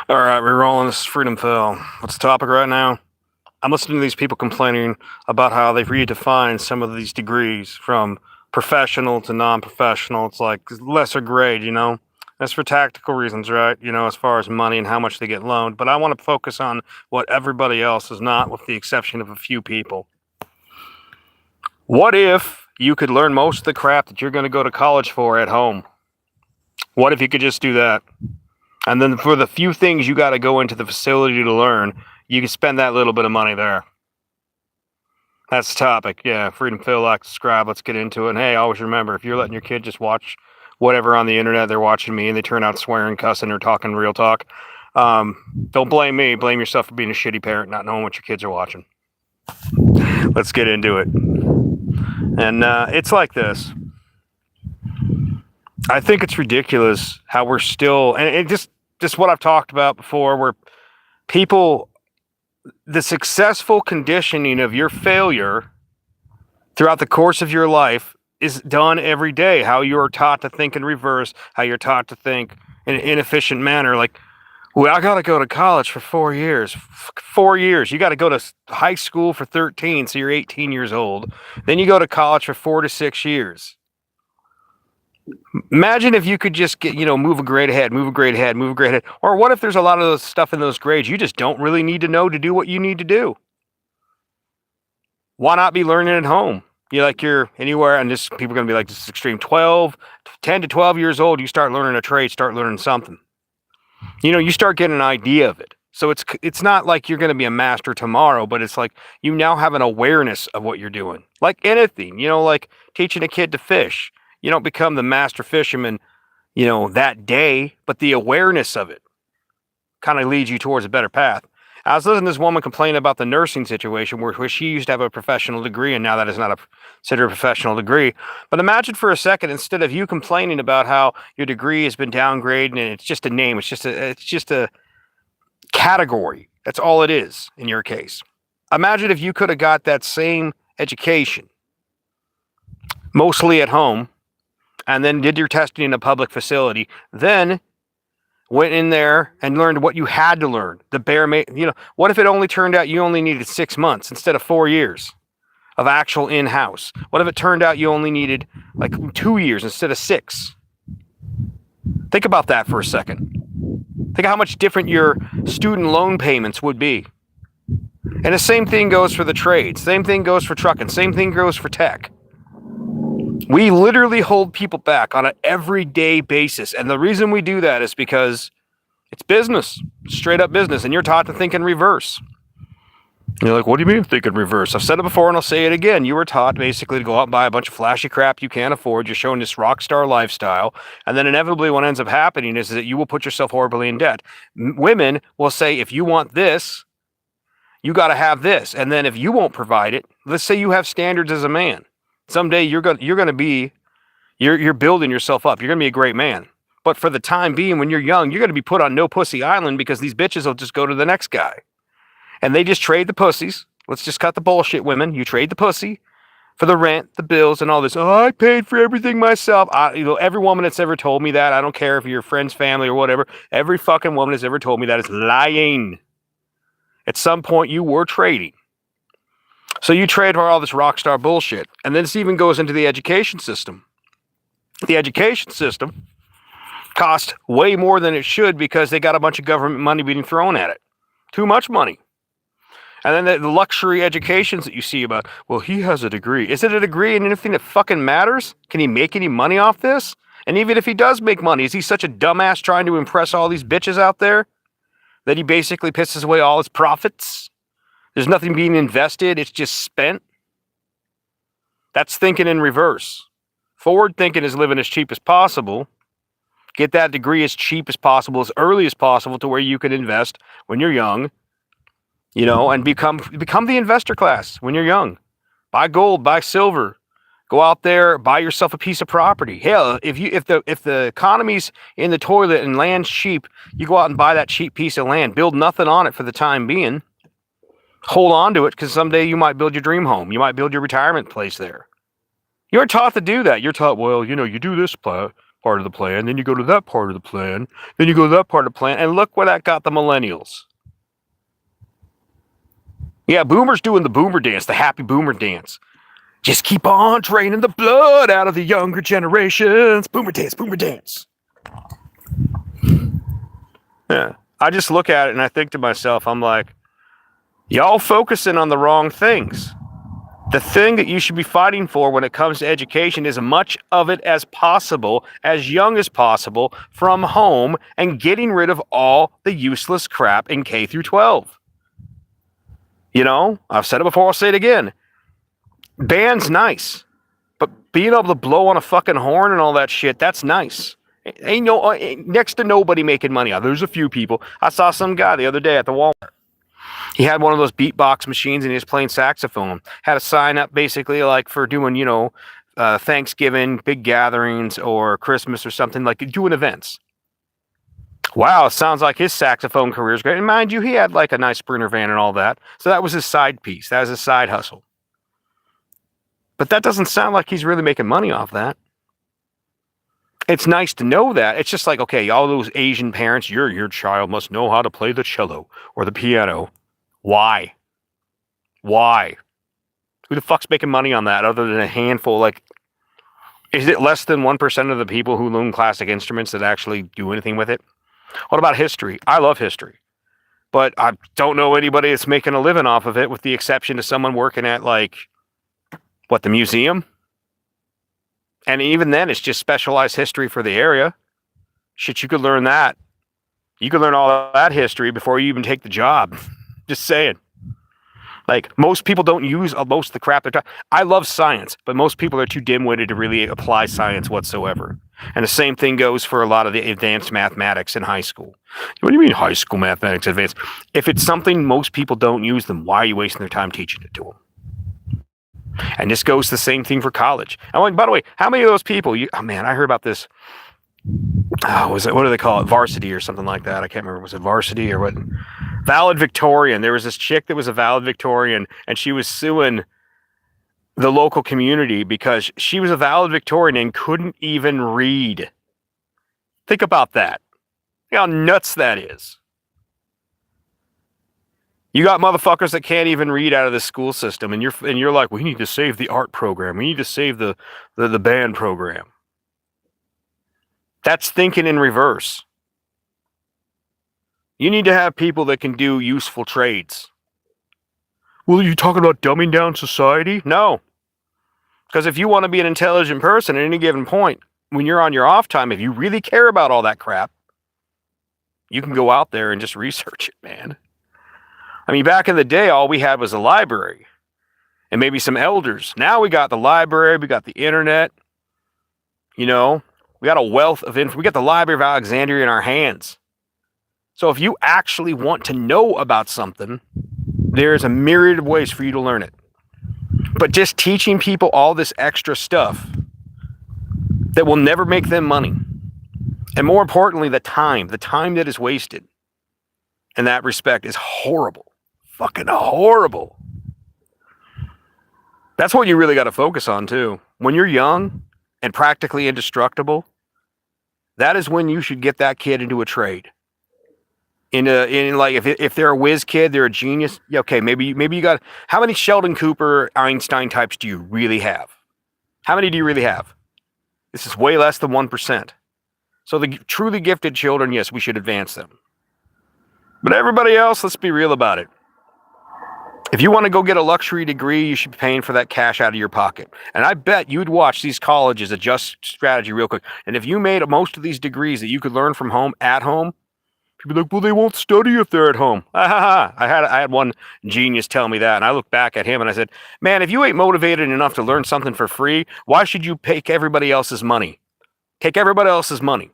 All right, we're rolling. This is Freedom Phil. What's the topic right now? I'm listening to these people complaining about how they've redefined some of these degrees from professional to non-professional. It's like lesser grade, you know? That's for tactical reasons, right? You know, as far as money and how much they get loaned. But I want to focus on what everybody else is not, with the exception of a few people. What if you could learn most of the crap that you're going to go to college for at home? What if you could just do that? And then for the few things you got to go into the facility to learn, you can spend that little bit of money there. That's the topic. Yeah, Freedom Phil, like, subscribe. Let's get into it. And hey, always remember, if you're letting your kid just watch whatever on the internet, they're watching me and they turn out swearing, cussing, or talking real talk, don't blame me. Blame yourself for being a shitty parent, not knowing what your kids are watching. Let's get into it. And it's like this. I think it's ridiculous how we're still, and it just what I've talked about before, where people, the successful conditioning of your failure throughout the course of your life is done every day. How you're taught to think in reverse, how you're taught to think in an inefficient manner. Like, well, I got to go to college for 4 years. 4 years. You got to go to high school for 13, so you're 18 years old. Then you go to college for 4 to 6 years. Imagine if you could just get, move a grade ahead, move a grade ahead, move a grade ahead. Or what if there's a lot of those stuff in those grades you just don't really need to know to do what you need to do? Why not be learning at home? You're anywhere, and just people are going to be like, this is extreme. 10 to 12 years old, you start learning a trade, start learning something. You start getting an idea of it. So it's not like you're going to be a master tomorrow, but it's like you now have an awareness of what you're doing. Like anything, like teaching a kid to fish. You don't become the master fisherman, that day, but the awareness of it kind of leads you towards a better path. I was listening to this woman complain about the nursing situation where she used to have a professional degree, and now that is not considered a professional degree. But imagine for a second, instead of you complaining about how your degree has been downgraded and it's just a name, it's just a category. That's all it is in your case. Imagine if you could have got that same education, mostly at home, and then did your testing in a public facility, then went in there and learned what you had to learn. What if it only turned out you only needed 6 months instead of 4 years of actual in-house? What if it turned out you only needed like 2 years instead of 6? Think about that for a second. Think how much different your student loan payments would be. And the same thing goes for the trades. Same thing goes for trucking. Same thing goes for tech. We literally hold people back on an everyday basis. And the reason we do that is because it's business, straight up business. And you're taught to think in reverse. And you're like, what do you mean think in reverse? I've said it before and I'll say it again. You were taught basically to go out and buy a bunch of flashy crap you can't afford. You're showing this rock star lifestyle. And then inevitably what ends up happening is that you will put yourself horribly in debt. Women will say, if you want this, you got to have this. And then if you won't provide it, let's say you have standards as a man. Someday you're building yourself up. You're going to be a great man. But for the time being, when you're young, you're going to be put on no pussy island because these bitches will just go to the next guy. And they just trade the pussies. Let's just cut the bullshit, women. You trade the pussy for the rent, the bills, and all this. Oh, I paid for everything myself. Every woman that's ever told me that, I don't care if you're friend's family or whatever, every fucking woman that's ever told me that is lying. At some point, you were trading. So you trade for all this rock star bullshit. And then this even goes into the education system. The education system costs way more than it should because they got a bunch of government money being thrown at it. Too much money. And then the luxury educations that you see about, well, he has a degree. Is it a degree in anything that fucking matters? Can he make any money off this? And even if he does make money, is he such a dumbass trying to impress all these bitches out there that he basically pisses away all his profits? There's nothing being invested. It's just spent. That's thinking in reverse. Forward thinking is living as cheap as possible. Get that degree as cheap as possible, as early as possible, to where you can invest when you're young, and become the investor class when you're young. Buy gold, buy silver. Go out there, buy yourself a piece of property. Hell, if the economy's in the toilet and land's cheap, you go out and buy that cheap piece of land. Build nothing on it for the time being. Hold on to it, because someday you might build your dream home. You might build your retirement place there. You're taught to do that. You're taught, well, you do this, part of the plan, then you go to that part of the plan, then you go to that part of the plan, and look where that got the millennials. Yeah, boomers doing the boomer dance, the happy boomer dance. Just keep on draining the blood out of the younger generations. Boomer dance, boomer dance. Yeah. I just look at it and I think to myself, I'm like, y'all focusing on the wrong things. The thing that you should be fighting for when it comes to education is as much of it as possible, as young as possible, from home, and getting rid of all the useless crap in K through 12. You know, I've said it before, I'll say it again. Band's nice, but being able to blow on a fucking horn and all that shit, that's nice. Ain't next to nobody making money. There's a few people. I saw some guy the other day at the Walmart. He had one of those beatbox machines and he was playing saxophone. Had a sign up basically like for doing, Thanksgiving, big gatherings, or Christmas or something, like doing events. Wow, sounds like his saxophone career is great. And mind you, he had like a nice Sprinter van and all that. So that was his side piece. That was his side hustle. But that doesn't sound like he's really making money off that. It's nice to know that. It's just like, okay, all those Asian parents, your child must know how to play the cello or the piano. Why? Why? Who the fuck's making money on that other than a handful? Like, is it less than 1% of the people who learn classic instruments that actually do anything with it? What about history? I love history. But I don't know anybody that's making a living off of it, with the exception of someone working at, like, the museum? And even then, it's just specialized history for the area. Shit, you could learn that. You could learn all that history before you even take the job. Just saying. Like, most people don't use most of the crap they're talking. I love science, but most people are too dim-witted to really apply science whatsoever. And the same thing goes for a lot of the advanced mathematics in high school. What do you mean high school mathematics advanced? If it's something most people don't use, then why are you wasting their time teaching it to them? And this goes the same thing for college. And by the way, how many of those people, I heard about this. What do they call it? Varsity or something like that. I can't remember. Was it varsity or what? Valedictorian. There was this chick that was a valedictorian, and she was suing the local community because she was a valedictorian and couldn't even read. Think about that. Think how nuts that is. You got motherfuckers that can't even read out of the school system, and you're like, we need to save the art program. We need to save the band program. That's thinking in reverse. You need to have people that can do useful trades. Well, are you talking about dumbing down society? No. Because if you want to be an intelligent person at any given point, when you're on your off time, if you really care about all that crap, you can go out there and just research it, man. I mean, back in the day, all we had was a library and maybe some elders. Now we got the library, we got the internet, we got a wealth of info. We got the Library of Alexandria in our hands. So if you actually want to know about something, there's a myriad of ways for you to learn it. But just teaching people all this extra stuff that will never make them money, and more importantly, the time that is wasted in that respect is horrible. Fucking horrible. That's what you really got to focus on too. When you're young and practically indestructible, that is when you should get that kid into a trade. If they're a whiz kid, they're a genius. Yeah, okay, maybe you got. How many Sheldon Cooper, Einstein types do you really have? How many do you really have? This is way less than 1%. So the truly gifted children, yes, we should advance them. But everybody else, let's be real about it. If you want to go get a luxury degree, you should be paying for that cash out of your pocket. And I bet you'd watch these colleges adjust strategy real quick. And if you made most of these degrees that you could learn from home, at home, people are like, well, they won't study if they're at home. I had one genius tell me that, and I looked back at him and I said, man, if you ain't motivated enough to learn something for free, why should you take everybody else's money? Take everybody else's money.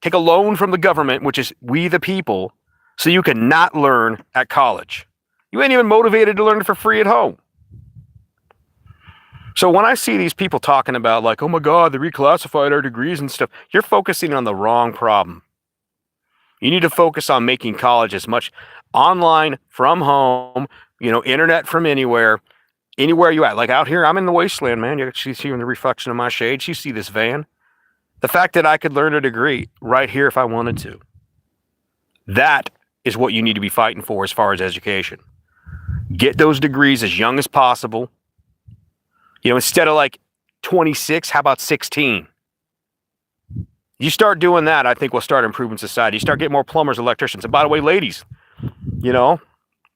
Take a loan from the government, which is we the people, so you can not learn at college. You ain't even motivated to learn it for free at home. So when I see these people talking about like, oh my God, they reclassified our degrees and stuff, you're focusing on the wrong problem. You need to focus on making college as much online, from home, internet from anywhere you at. Like out here, I'm in the wasteland, man. You see the reflection of my shades. You see this van. The fact that I could learn a degree right here if I wanted to. That is what you need to be fighting for as far as education. Get those degrees as young as possible. You know, instead of like 26, how about 16? You start doing that, I think we'll start improving society. You start getting more plumbers, electricians. And by the way, ladies, you know,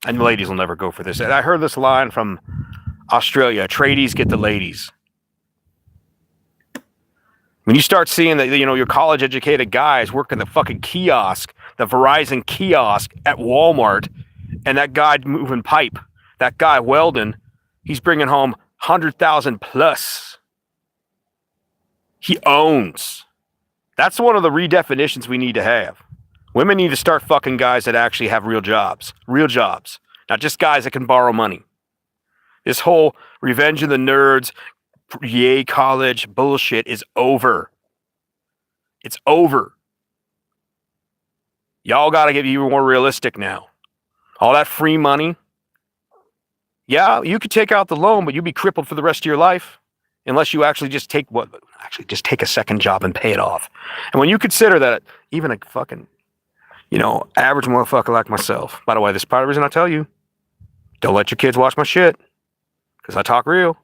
and ladies will never go for this. And I heard this line from Australia, tradies get the ladies. When you start seeing that, you know, your college educated guys working the fucking kiosk, the Verizon kiosk at Walmart, and that guy moving pipe, that guy welding, he's bringing home 100,000 plus. He owns. That's one of the redefinitions we need to have. Women need to start fucking guys that actually have real jobs, not just guys that can borrow money. This whole revenge of the nerds, yay college bullshit is over. It's over. Y'all got to get even more realistic now. All that free money. Yeah, you could take out the loan, but you'd be crippled for the rest of your life unless you actually just take a second job and pay it off. And when you consider that even a fucking, you know, average motherfucker like myself, by the way, this is part of the reason I tell you, don't let your kids watch my shit because I talk real.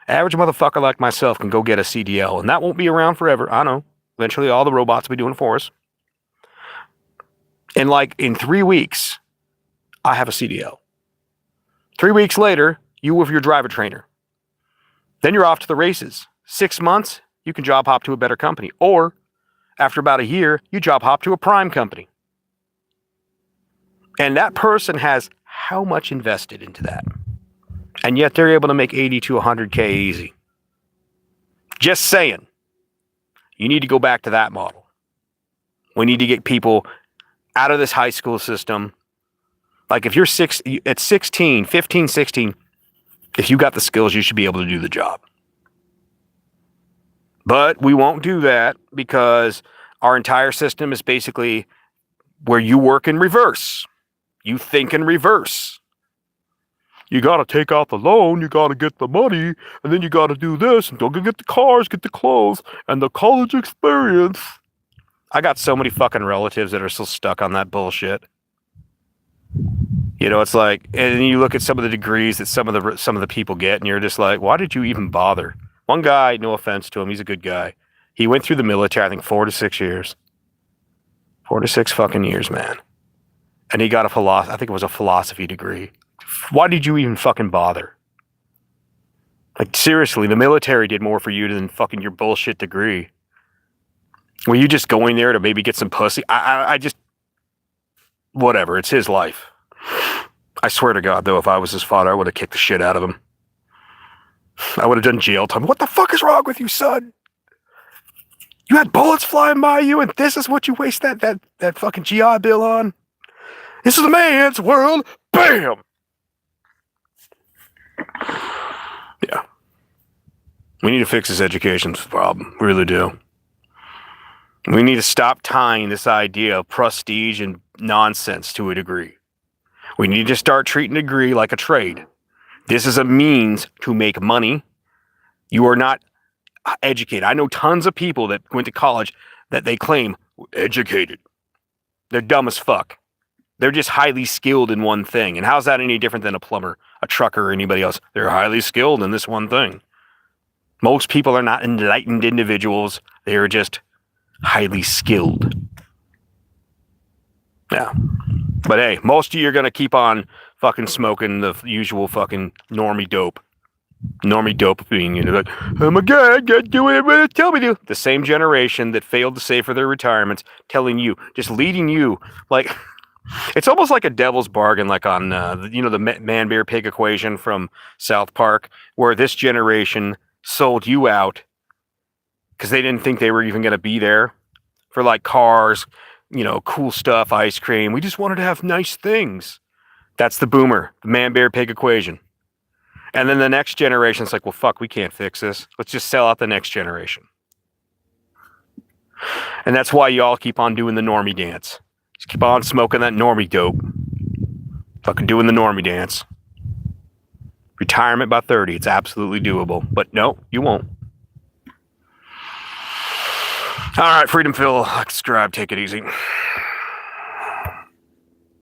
Average motherfucker like myself can go get a CDL, and that won't be around forever. I know. Eventually, all the robots will be doing it for us. And like in 3 weeks, I have a CDL. 3 weeks later, you with your driver trainer. Then you're off to the races. 6 months, you can job hop to a better company. Or after about a year, you job hop to a prime company. And that person has how much invested into that? And yet they're able to make 80 to 100K easy. Just saying. You need to go back to that model. We need to get people out of this high school system. Like if you're at 16, 15, 16, if you got the skills, you should be able to do the job. But we won't do that because our entire system is basically where you work in reverse. You think in reverse. You got to take out the loan, you got to get the money, and then you got to do this, and don't get the cars, get the clothes, and the college experience. I got so many fucking relatives that are still stuck on that bullshit. You know, it's like, and you look at some of the degrees that some of the people get, and you're just like, why did you even bother? One guy, no offense to him, he's a good guy. He went through the military, I think 4 to 6 years. 4 to 6 fucking years, man. And he got I think it was a philosophy degree. Why did you even fucking bother? Like, seriously, the military did more for you than fucking your bullshit degree. Were you just going there to maybe get some pussy? I just, whatever, it's his life. I swear to God, though, if I was his father, I would have kicked the shit out of him. I would have done jail time. What the fuck is wrong with you, son? You had bullets flying by you, and this is what you waste that fucking GI Bill on? This is a man's world. Bam! Yeah. We need to fix this education problem. We really do. We need to stop tying this idea of prestige and nonsense to a degree. We need to start treating a degree like a trade. This is a means to make money. You are not educated. I know tons of people that went to college that they claim educated. They're dumb as fuck. They're just highly skilled in one thing. And how's that any different than a plumber, a trucker, or anybody else? They're highly skilled in this one thing. Most people are not enlightened individuals. They are just highly skilled. Yeah. But hey, most of you are going to keep on fucking smoking the usual fucking normie dope. Normie dope being, you know, like, oh my God, God, do whatever they tell me to. The same generation that failed to save for their retirements, telling you, just leading you, like, it's almost like a devil's bargain, like on, the man, bear, pig equation from South Park, where this generation sold you out because they didn't think they were even going to be there for like cars, you know, cool stuff, ice cream. We just wanted to have nice things. That's the boomer, the man, bear, pig equation. And then the next generation's like, well, fuck, we can't fix this. Let's just sell out the next generation. And that's why y'all keep on doing the normie dance. Just keep on smoking that normie dope. Fucking doing the normie dance. Retirement by 30. It's absolutely doable. But no, you won't. All right, Freedom Phil, subscribe. Take it easy.